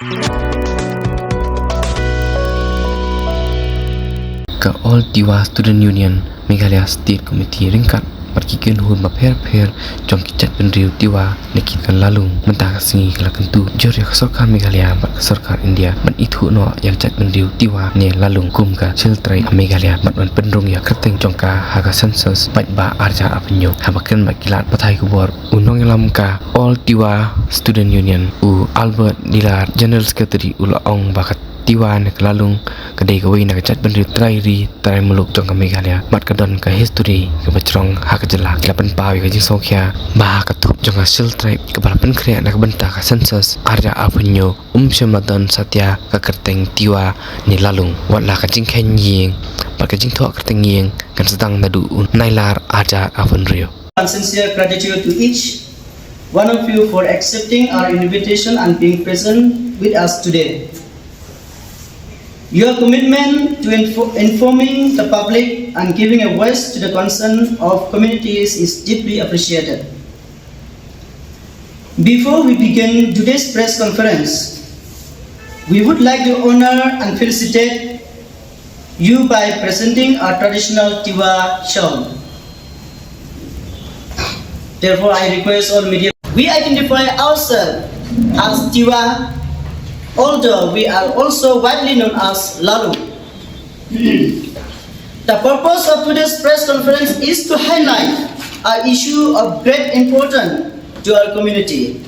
Ke All Tiwa Student Union Meghalaya State Committee ringkat berkikin hun maper jom kicat penriu Tiwa nekitkan lalung mentah singi kelakan tu jor ya kesorkan Meghalaya bat kesorkan India ban itu no yang cat penriu Tiwa ne lalung kum ka siltrai Meghalaya bat ban pendrung ya kerteng jongka haga census bat ba arja apenyo habakan bat kilat patai kubor unong lam ka All Tiwa Student Union u Albert Dilar General Secretary ula ong bakat Tiwa nak lalung kedai kawin nak cat bendri trai muluk jong ke Meghalaya mat kadon ke history ke bacrong hak jelak lapan pawi ke jing sokya bah katup jong ke sil tribe ke balapan kriya nak bentah ke census arya apunyo syamadan satya ke kerteng Tiwa ni lalung watlah ke jing ken ying pat ke jing thok kerteng ying kan sedang nadu nailar aja apun rio. Sincere gratitude to each one of you for accepting our invitation and being present with us today. Your commitment to informing the public and giving a voice to the concern of communities is deeply appreciated. Before we begin today's press conference, we would like to honor and felicitate you by presenting our traditional Tiwa shawl. Therefore, I request all media. We identify ourselves as Tiwa, although we are also widely known as Lalung. The purpose of today's press conference is to highlight an issue of great importance to our community.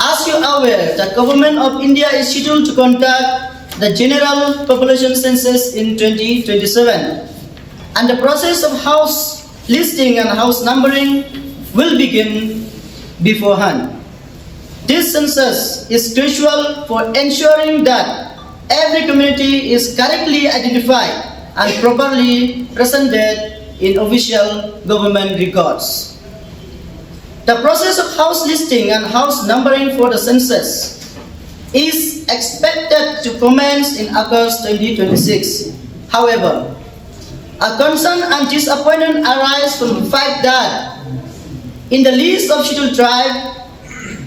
As you are aware, the Government of India is scheduled to conduct the General Population Census in 2027, and the process of house listing and house numbering will begin beforehand. This census is crucial for ensuring that every community is correctly identified and properly presented in official government records. The process of house listing and house numbering for the census is expected to commence in August 2026. However, a concern and disappointment arise from the fact that in the list of scheduled tribes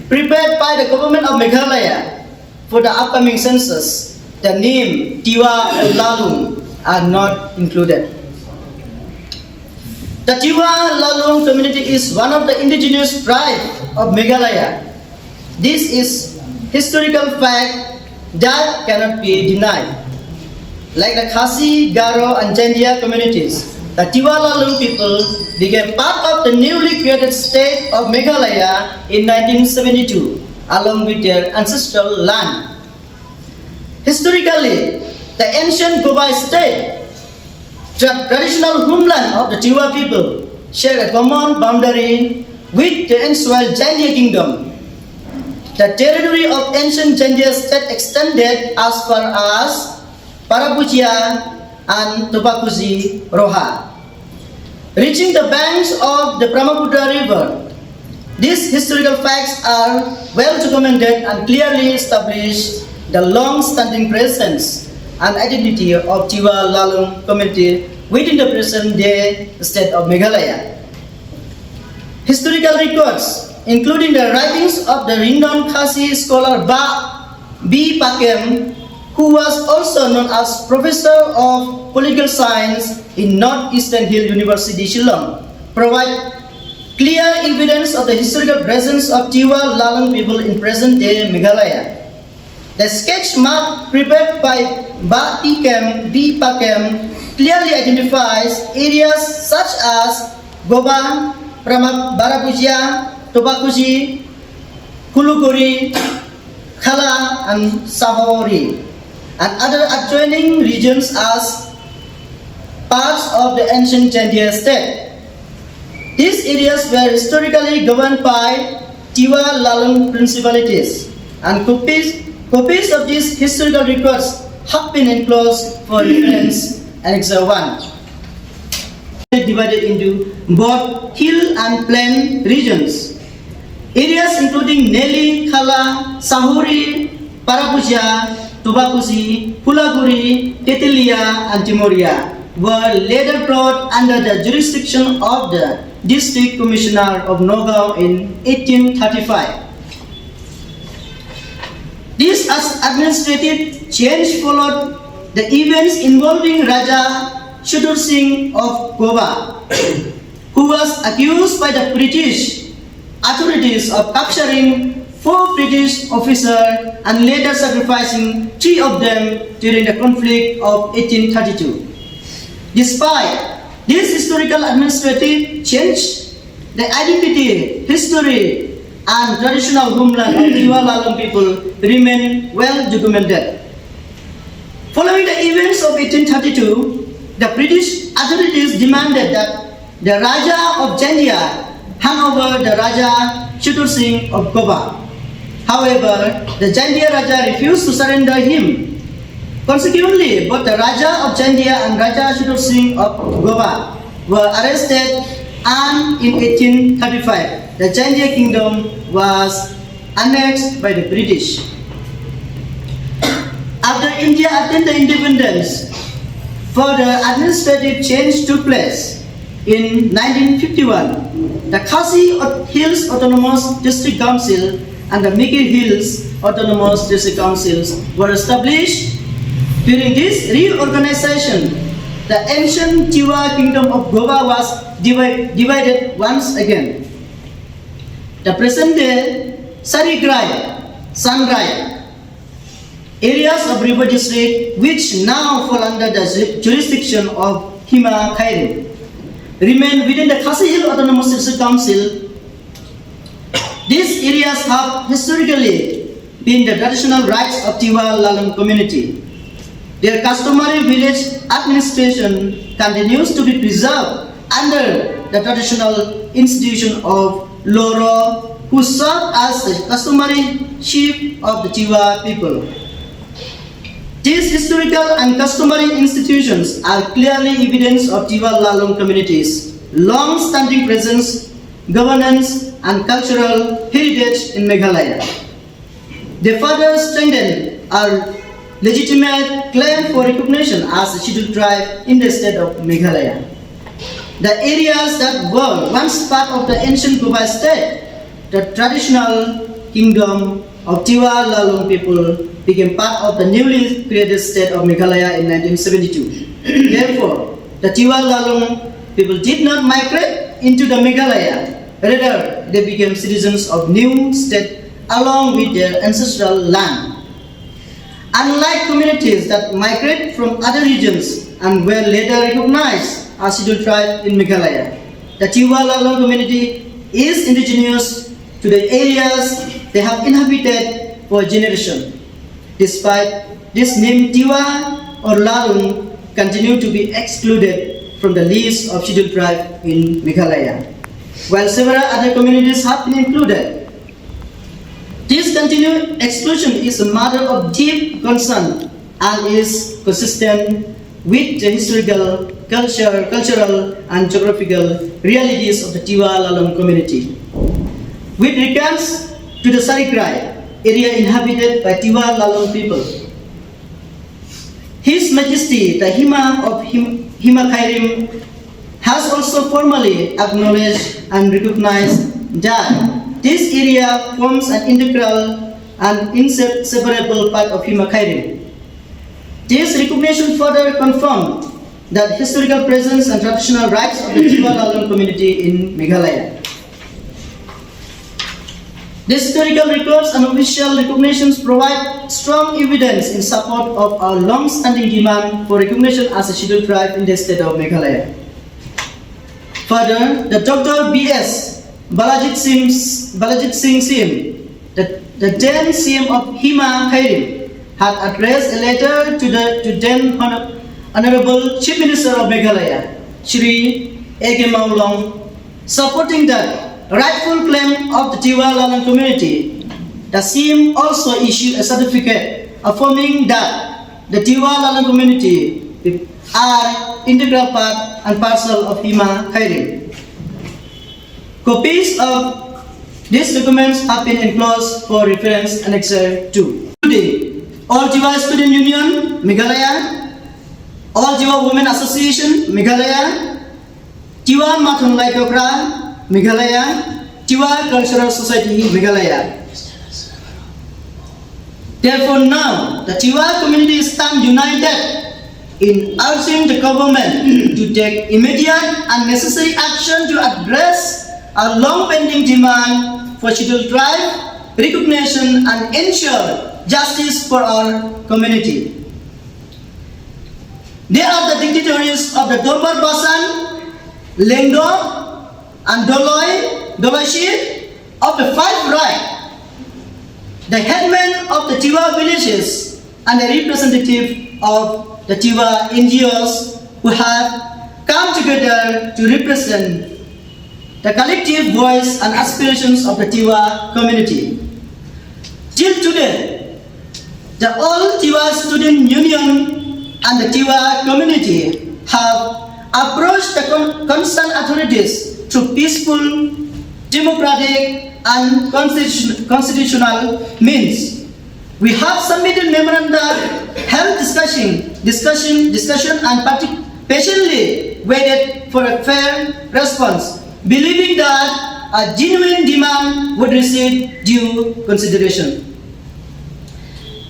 prepared by the Government of Meghalaya for the upcoming census, the name Tiwa and Lalung are not included. The Tiwa Lalung community is one of the indigenous tribes of Meghalaya. This is historical fact that cannot be denied. Like the Khasi, Garo and Jandia communities, the Tiwa Lalung people became part of the newly created state of Meghalaya in 1972, along with their ancestral land. Historically, the ancient Gobai state, the traditional homeland of the Tiwa people, share a common boundary with the ancient Jandia kingdom. The territory of ancient Jandia state extended as far as Parapucia and Tobakuzi Roha, reaching the banks of the Brahmaputra River. These historical facts are well documented and clearly establish the long-standing presence and identity of Tiwa Lalung community within the present-day state of Meghalaya. Historical records, including the writings of the renowned Khasi scholar B. Pakem, who was also known as Professor of Political Science in Northeastern Hill University, Shillong, provide clear evidence of the historical presence of Tiwa Lalung people in present-day Meghalaya. The sketch map prepared by B. Pakem clearly identifies areas such as Goba, Barapucia, Tobakuzi, Kulukuri, Khala, and Sahori, and other adjoining regions as parts of the ancient Jandia state. These areas were historically governed by Tiwa Lalung principalities, and copies of these historical records have been enclosed for reference. Annexure 1. Divided into both hill and plain regions. Areas including Neli, Khala, Sahuri, Parapucia, Tobakuzi, Pulaguri, Tetilia, and Timoria were later brought under the jurisdiction of the District Commissioner of Nagaon in 1835. This administrative change followed the events involving Raja Shudur Singh of Goa, who was accused by the British authorities of capturing 4 British officers and later sacrificing 3 of them during the conflict of 1832. Despite this historical administrative change, the identity, history, and traditional homeland of Tiwa Lalong people remain well documented. Following the events of 1832, the British authorities demanded that the Raja of Jandia hand over the Raja Shudur Singh of Goa. However, the Jandia Raja refused to surrender him. Consequently, both the Raja of Jandia and Raja Shudur Singh of Goa were arrested, and in 1835, the Jandia kingdom was annexed by the British. After India attained the independence, further administrative change took place. In 1951, the Khasi Hills Autonomous District Council and the Miki Hills Autonomous District Councils were established. During this reorganization, the ancient Tiwa kingdom of Goa was divided once again. The present-day Sarigrai, Sangrai, areas of River District, which now fall under the jurisdiction of Hima Kairim, remain within the Khasi Hill Autonomous District Council. These areas have historically been the traditional rights of Tiwa Lalong community. Their customary village administration continues to be preserved under the traditional institution of Loro, who served as the customary chief of the Tiwa people. These historical and customary institutions are clearly evidence of Tiwa Lalong communities' long-standing presence, governance, and cultural heritage in Meghalaya. They further strengthen our legitimate claim for recognition as a scheduled tribe in the state of Meghalaya. The areas that were once part of the ancient Goa state, the traditional kingdom of Tiwa Lalong people, became part of the newly created state of Meghalaya in 1972. Therefore, the Tiwa Lalong people did not migrate into the Meghalaya. Rather, they became citizens of new state along with their ancestral land. Unlike communities that migrate from other regions and were later recognized as scheduled tribe in Meghalaya, the Tiwa Lalong community is indigenous to the areas they have inhabited for generations. Despite this name, Tiwa or Lalong continue to be excluded from the list of scheduled tribe in Meghalaya, while several other communities have been included. This continued exclusion is a matter of deep concern and is consistent with the historical, cultural, and geographical realities of the Tiwa Lalong community. With regards to the Sarigrai, area inhabited by Tiwa Lalong people, His Majesty the Hima of Hima Kairim has also formally acknowledged and recognized that this area forms an integral and inseparable part of Hima Kairim. This recognition further confirmed the historical presence and traditional rights of the Tiwa Lalong community in Meghalaya. The historical records and official recognitions provide strong evidence in support of our long-standing demand for recognition as a scheduled tribe in the state of Meghalaya. Further, the Dr. B.S. Balajit Singh Sim, the then CM of Hima Kairim, had addressed a letter to then Honorable Chief Minister of Meghalaya, Shri A.K. Maulong, supporting the rightful claim of the Tiwa Lalong community. The CM also issued a certificate affirming that the Tiwa Lalong community are integral part and parcel of Hima Kairim. Copies of these documents have been enclosed for reference annexure 2. Today, All Tiwa Student Union, Meghalaya, All Tiwa Women Association, Meghalaya, Tiwa Mathon Lai Dokra, Meghalaya, Tiwa Cultural Society, Meghalaya. Therefore now, the Tiwa community stands united in urging the government to take immediate and necessary action to address our long-pending demand for scheduled tribe recognition and ensure justice for our community. They are the dignitaries of the Dorbar Basan, Lengdo, and Doloishi of the five right, the headmen of the Tiwa villages, and the representative of the Tiwa NGOs who have come together to represent the collective voice and aspirations of the Tiwa community. Till today, the All Tiwa Student Union and the Tiwa community have approached the concerned authorities through peaceful, democratic, and constitutional means. We have submitted memoranda, held discussion, and patiently waited for a fair response, believing that a genuine demand would receive due consideration.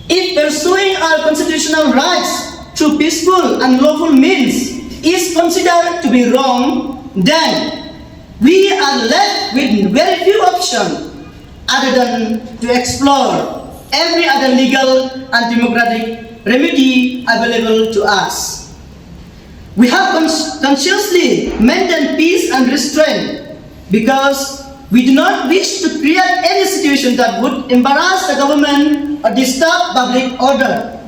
If pursuing our constitutional rights through peaceful and lawful means is considered to be wrong, then we are left with very few options other than to explore every other legal and democratic remedy available to us. We have consciously maintained peace and restraint because we do not wish to create any situation that would embarrass the government or disturb public order.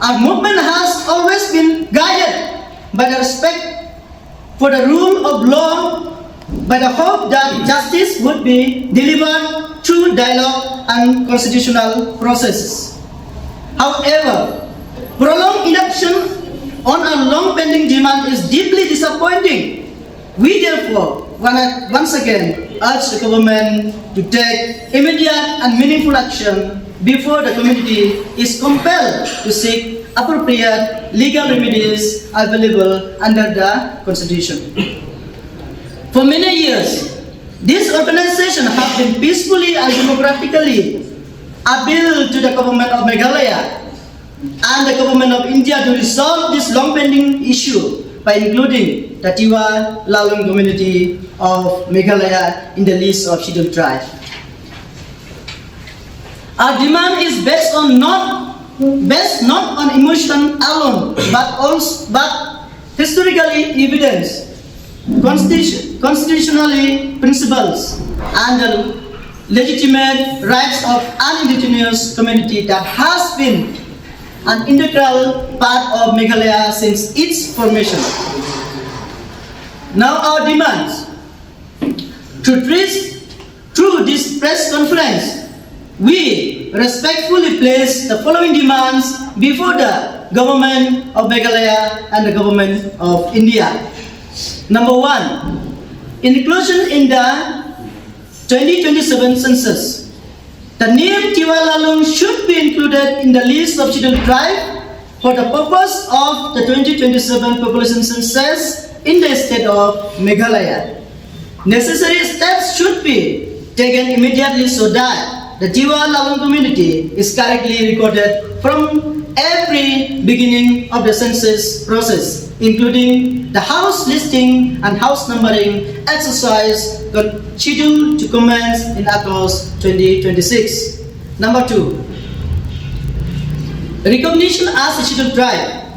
Our movement has always been guided by the respect for the rule of law, by the hope that justice would be delivered through dialogue and constitutional processes. However, prolonged inaction on our long-pending demand is deeply disappointing. We therefore once again urge the government to take immediate and meaningful action before the community is compelled to seek appropriate legal remedies available under the Constitution. For many years, these organizations have been peacefully and democratically appealed to the government of Meghalaya and the government of India to resolve this long-pending issue by including the Tiwa Lalung community of Meghalaya in the list of scheduled tribes. Our demand is based not on emotion alone, but historically evidence, constitutionally principles, and the legitimate rights of an indigenous community that has been an integral part of Meghalaya since its formation. Now our demands. Through this press conference, we respectfully place the following demands before the government of Meghalaya and the government of India. Number one, inclusion in the 2027 census. The name Tiwa Lalung should be included in the list of scheduled tribes for the purpose of the 2027 population census in the state of Meghalaya. Necessary steps should be taken immediately so that the Tiwa Lalung community is correctly recorded from every beginning of the census process, including the house listing and house numbering exercise scheduled to commence in August 2026. Number two, recognition as a scheduled tribe.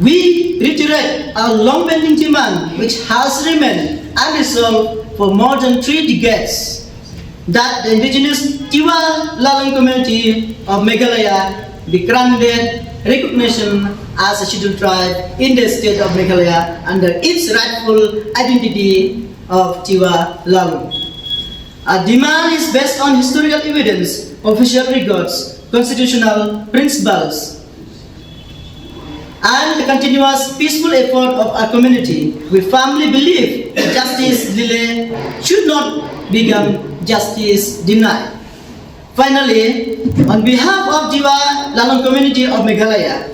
We reiterate our long-pending demand, which has remained unresolved for more than 3 decades, that the indigenous Tiwa Lalung community of Meghalaya be granted recognition as a scheduled tribe in the state of Meghalaya under its rightful identity of Tiwa Lalung. Our demand is based on historical evidence, official records, constitutional principles, and the continuous peaceful effort of our community. We firmly believe that justice delayed should not become justice denied. Finally, on behalf of Tiwa Lalung community of Meghalaya,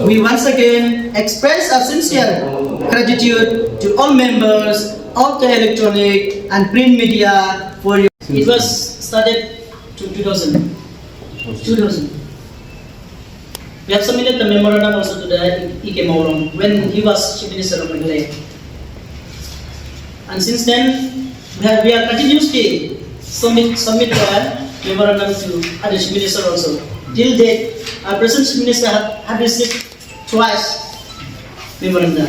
we once again express our sincere gratitude to all members of the electronic and print media for your... It was started in 2000. 2000. We have submitted the memorandum also to the E.K. Maulong when he was Chief Minister of Meghalaya. And since then, we are continuously submit the memorandum to other Chief Minister also. Till date, our present Chief Minister had received twice memorandum.